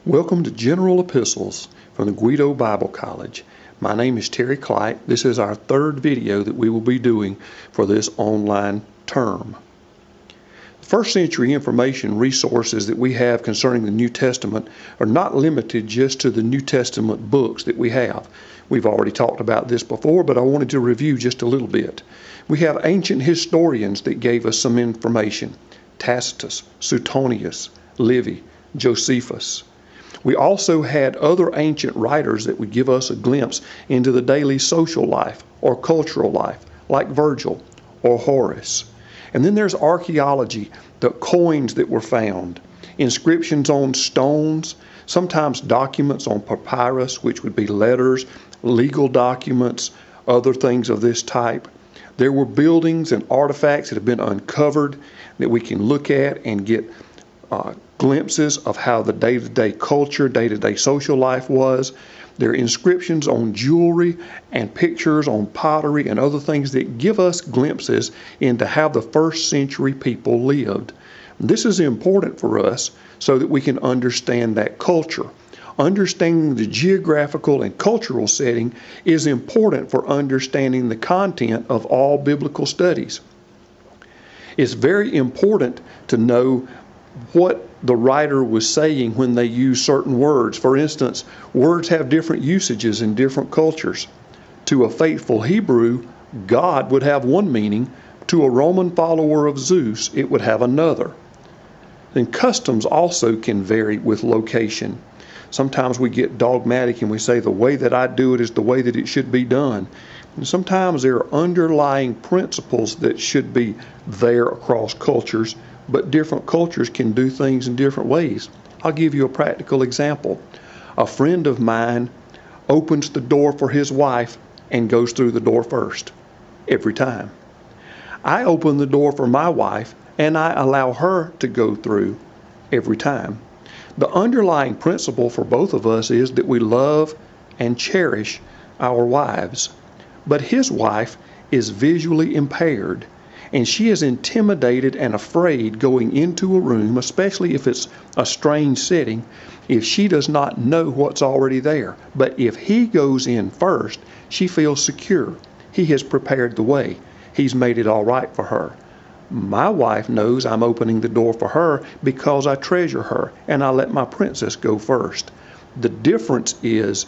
Welcome to General Epistles from the Guido Bible College. My name is Terry Clyte. This is our third video that we will be doing for this online term. First century information resources that we have concerning the New Testament are not limited just to the New Testament books that we have. We've already talked about this before, but I wanted to review just a little bit. We have ancient historians that gave us some information. Tacitus, Suetonius, Livy, Josephus. We also had other ancient writers that would give us a glimpse into the daily social life or cultural life, like Virgil or Horace. And then there's archaeology, the coins that were found, inscriptions on stones, sometimes documents on papyrus, which would be letters, legal documents, other things of this type. There were buildings and artifacts that have been uncovered that we can look at and get glimpses of how the day-to-day culture, day-to-day social life was. There are inscriptions on jewelry and pictures on pottery and other things that give us glimpses into how the first century people lived. This is important for us so that we can understand that culture. Understanding the geographical and cultural setting is important for understanding the content of all biblical studies. It's very important to know what the writer was saying when they use certain words. For instance, words have different usages in different cultures. To a faithful Hebrew, God would have one meaning. To a Roman follower of Zeus, it would have another. And customs also can vary with location. Sometimes we get dogmatic and we say the way that I do it is the way that it should be done. And sometimes there are underlying principles that should be there across cultures, but different cultures can do things in different ways. I'll give you a practical example. A friend of mine opens the door for his wife and goes through the door first, every time. I open the door for my wife and I allow her to go through every time. The underlying principle for both of us is that we love and cherish our wives. But his wife is visually impaired, and she is intimidated and afraid going into a room, especially if it's a strange setting, if she does not know what's already there. But if he goes in first, she feels secure. He has prepared the way. He's made it all right for her. My wife knows I'm opening the door for her because I treasure her and I let my princess go first. The difference is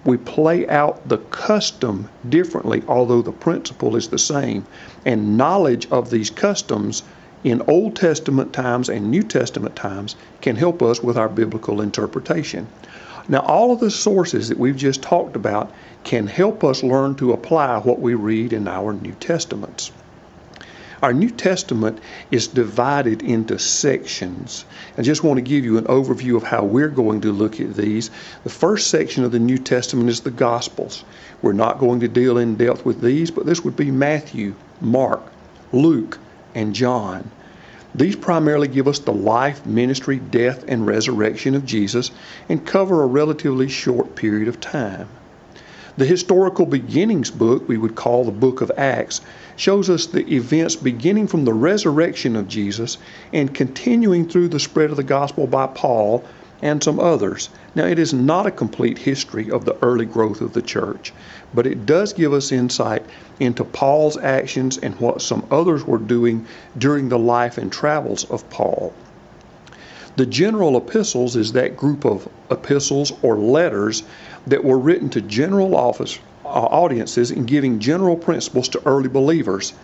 we play out the custom differently, although the principle is the same. And knowledge of these customs in Old Testament times and New Testament times can help us with our biblical interpretation. Now, all of the sources that we've just talked about can help us learn to apply what we read in our New Testaments. Our New Testament is divided into sections. I just want to give you an overview of how we're going to look at these. The first section of the New Testament is the Gospels. We're not going to deal in depth with these, but this would be Matthew, Mark, Luke, and John. These primarily give us the life, ministry, death, and resurrection of Jesus and cover a relatively short period of time. The historical beginnings book, we would call the book of Acts, shows us the events beginning from the resurrection of Jesus and continuing through the spread of the gospel by Paul and some others. Now, it is not a complete history of the early growth of the church, but it does give us insight into Paul's actions and what some others were doing during the life and travels of Paul. The General Epistles is that group of epistles or letters that were written to general audiences in giving general principles to early believers.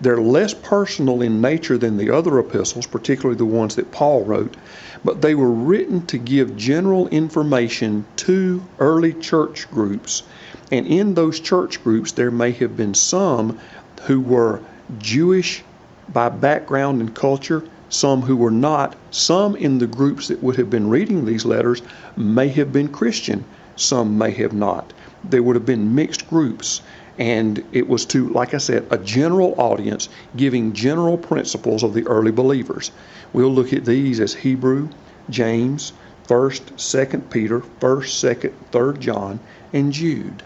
They're less personal in nature than the other epistles, particularly the ones that Paul wrote, but they were written to give general information to early church groups. And in those church groups, there may have been some who were Jewish by background and culture, some who were not. Some in the groups that would have been reading these letters may have been Christian, some may have not. There would have been mixed groups, and it was to, like I said, a general audience giving general principles of the early believers. We'll look at these as Hebrew, James, 1st, 2nd Peter, 1st, 2nd, 3rd John, and Jude.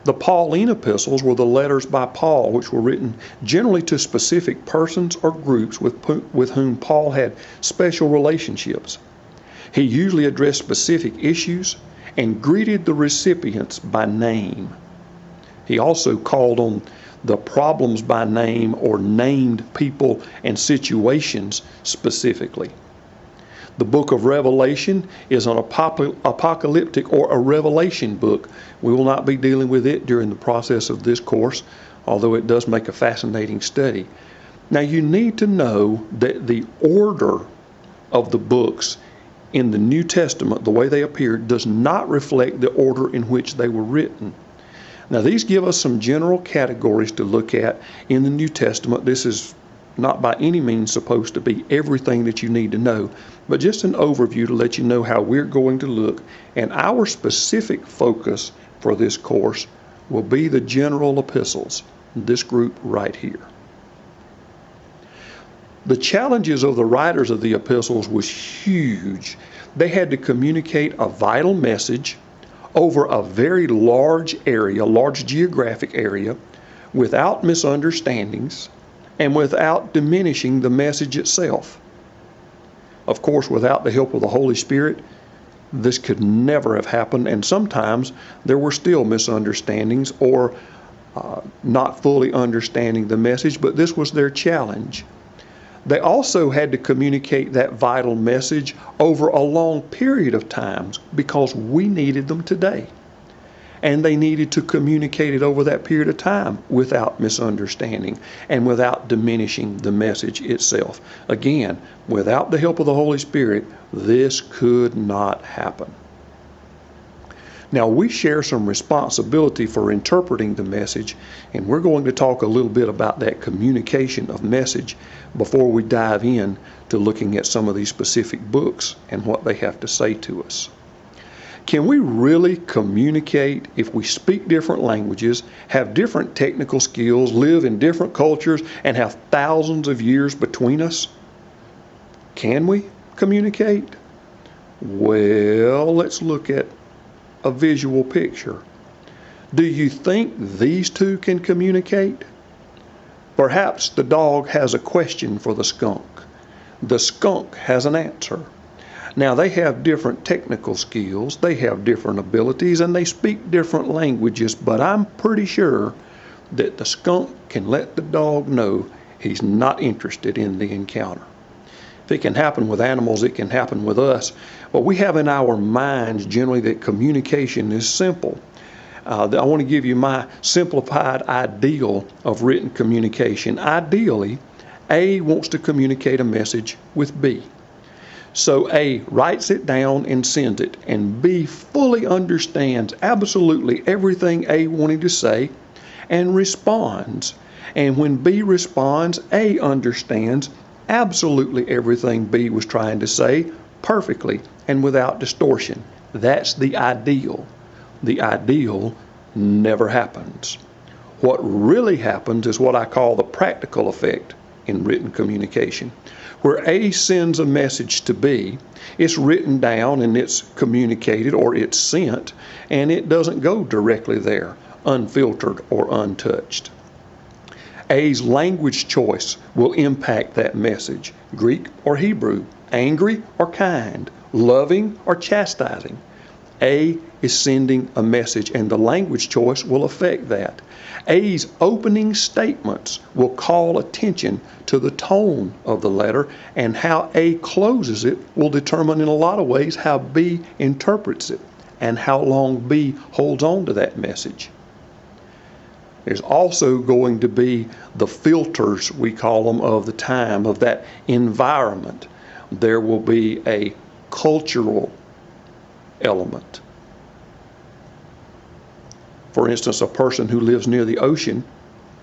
The Pauline epistles were the letters by Paul, which were written generally to specific persons or groups with whom Paul had special relationships. He usually addressed specific issues and greeted the recipients by name. He also called on the problems by name or named people and situations specifically. The book of Revelation is an apocalyptic or a revelation book. We will not be dealing with it during the process of this course, although it does make a fascinating study. Now, you need to know that the order of the books in the New Testament, the way they appeared, does not reflect the order in which they were written. Now, these give us some general categories to look at in the New Testament. This is not by any means supposed to be everything that you need to know, but just an overview to let you know how we're going to look. And our specific focus for this course will be the General Epistles, this group right here. The challenges of the writers of the epistles was huge. They had to communicate a vital message over a very large area, large geographic area, without misunderstandings and without diminishing the message itself. Of course, without the help of the Holy Spirit, this could never have happened, and sometimes there were still misunderstandings or not fully understanding the message, but this was their challenge. They also had to communicate that vital message over a long period of time because we needed them today. And they needed to communicate it over that period of time without misunderstanding and without diminishing the message itself. Again, without the help of the Holy Spirit, this could not happen. Now, we share some responsibility for interpreting the message, and we're going to talk a little bit about that communication of message before we dive in to looking at some of these specific books and what they have to say to us. Can we really communicate if we speak different languages, have different technical skills, live in different cultures, and have thousands of years between us? Can we communicate? Well, let's look at a visual picture. Do you think these two can communicate? Perhaps the dog has a question for the skunk. The skunk has an answer. Now, they have different technical skills, they have different abilities, and they speak different languages, but I'm pretty sure that the skunk can let the dog know he's not interested in the encounter. If it can happen with animals, it can happen with us. But we have in our minds generally that communication is simple. I want to give you my simplified ideal of written communication. Ideally, A wants to communicate a message with B. So A writes it down and sends it, and B fully understands absolutely everything A wanted to say and responds. And when B responds, A understands absolutely everything B was trying to say perfectly and without distortion. That's the ideal. The ideal never happens. What really happens is what I call the practical effect in written communication. Where A sends a message to B, it's written down and it's communicated or it's sent, and it doesn't go directly there, unfiltered or untouched. A's language choice will impact that message, Greek or Hebrew, angry or kind, loving or chastising. A is sending a message, and the language choice will affect that. A's opening statements will call attention to the tone of the letter, and how A closes it will determine in a lot of ways how B interprets it and how long B holds on to that message. There's also going to be the filters, we call them, of the time, of that environment. There will be a cultural element. For instance, a person who lives near the ocean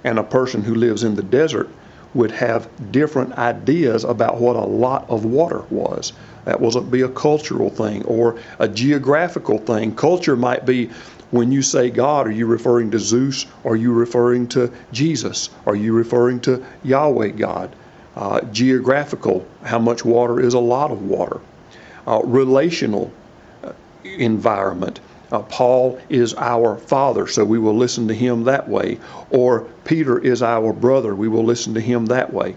and a person who lives in the desert would have different ideas about what a lot of water was. That will be a cultural thing or a geographical thing. Culture might be, when you say God, are you referring to Zeus? Are you referring to Jesus? Are you referring to Yahweh God? Geographical, how much water is a lot of water? Relational environment. Paul is our father, so we will listen to him that way. Or Peter is our brother, we will listen to him that way.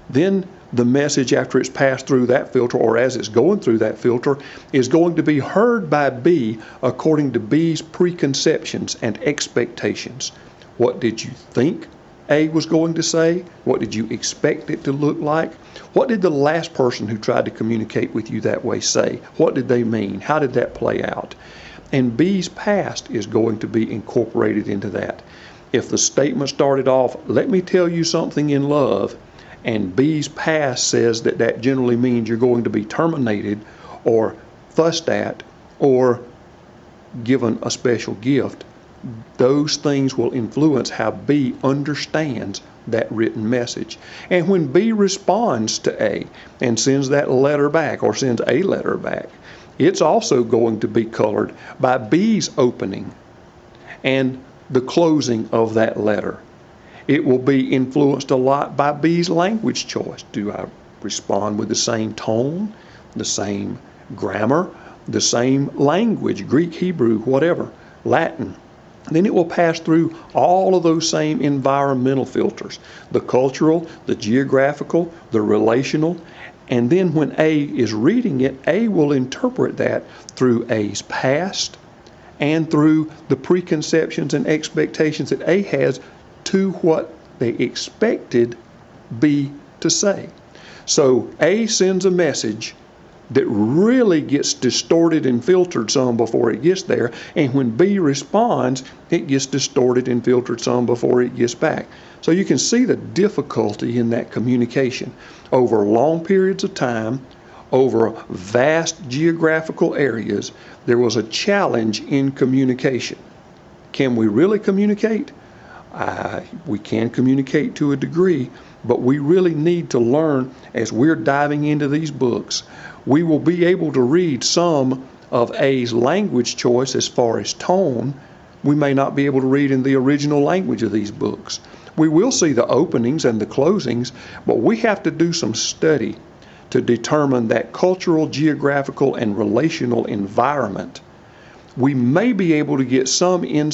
Then the message after it's passed through that filter or as it's going through that filter is going to be heard by B according to B's preconceptions and expectations. What did you think A was going to say? What did you expect it to look like? What did the last person who tried to communicate with you that way say? What did they mean? How did that play out? And B's past is going to be incorporated into that. If the statement started off, let me tell you something in love, and B's past says that that generally means you're going to be terminated or fussed at or given a special gift, those things will influence how B understands that written message. And when B responds to A and sends that letter back or sends a letter back, it's also going to be colored by B's opening and the closing of that letter. It will be influenced a lot by B's language choice. Do I respond with the same tone, the same grammar, the same language, Greek, Hebrew, whatever, Latin? Then it will pass through all of those same environmental filters, the cultural, the geographical, the relational, and then when A is reading it, A will interpret that through A's past and through the preconceptions and expectations that A has to what they expected B to say. So A sends a message that really gets distorted and filtered some before it gets there, and when B responds, it gets distorted and filtered some before it gets back. So you can see the difficulty in that communication over long periods of time, over vast geographical areas. There was a challenge in communication. Can we really communicate? We can communicate to a degree, but we really need to learn as we're diving into these books. We will be able to read some of A's language choice as far as tone. We may not be able to read in the original language of these books. We will see the openings and the closings, but we have to do some study to determine that cultural, geographical, and relational environment. We may be able to get some insight